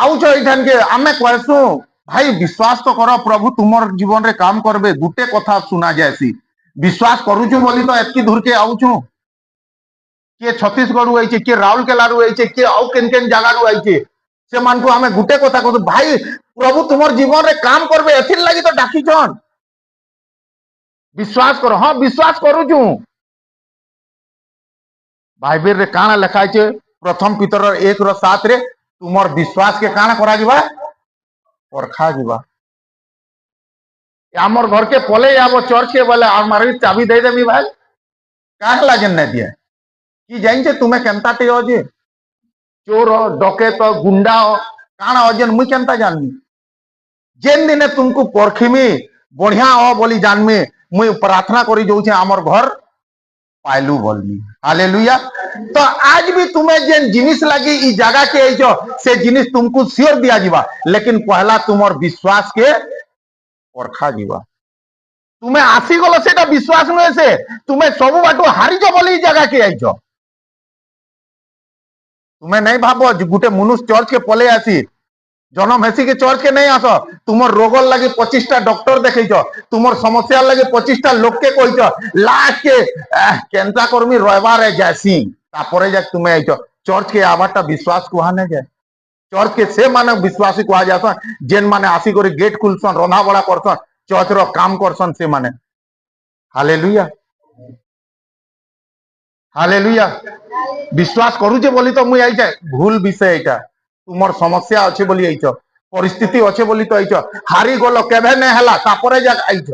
आउछ इठान के आमे कहसु भाई विश्वास तो कर प्रभु तुमर जीवन रे काम करबे गुटे कथा सुना जायसी विश्वास करूछु बोली तो एतकी दूर के आउछु किए छत्तीसगढ़ आइछे किए राउरकेला आइछे किए आउ केन केन जगह आइछे से मान को आमे गुटे कथा कहू भाई प्रभु तुमर जीवन रे काम करबे एथिर लागि तो डाकिछन विश्वास करो हाँ विश्वास करूछु बाइबल रे काना लिखा छे प्रथम पीतर 1:7 रे तुमर विश्वास के काना करा जिबा परखा जिबा आमर घर के पले आबो चर्च के बोले आमार चाबी दे देमी भाई काहे लागन न दिए कि जाइन छे तुमे केनता टे अजे चोर डकेत गुंडा काना अजन मुई केनता जानमी जेन दिने तुमको परखिमी बढ़िया हो बोली जानमी मुई प्रार्थना करी जाऊँ आमर घर पाइलू बोलनी हालेलुया तो आज भी तुम्हें जेन जिनिस लगी ई जगह के आइछो से जिनिस तुमको श्योर दिया जीवा लेकिन पहला तुमर विश्वास के परखा जीवा तुम्हें आसी गलो सेटा विश्वास नुहे से तुम्हें सब बाटू हारिज बोली जगह के आइछो तुम्हें नहीं भाबो गुटे मनुष्य चर्च के पले आसी जन्म हेसी के चर्च के नहीं आस तुम रोग लगे 25टा डॉक्टर देखो तुम समस्या लगे 25टा लोक के कहीच लास्ट के केनता कर्मी रविवार जासी तापर जा तुम्हें आइच चर्च के आवारटा विश्वास कहा नहीं जाए चर्च के से माने विश्वासी कहा जासन जेन माने आसी कर गेट खुलसन रंधा बड़ा करसन चर्च रो काम करसन से माने हालेलुया हालेलुया विश्वास करूचे बोली तो मुई आइछ भूल विषय एटा तुमर समस्या अच्छे बोली आइछ परिस्थिति अच्छे बोली तो आइछ हारी गलो केभे नहीं हला तापरे जा आइछ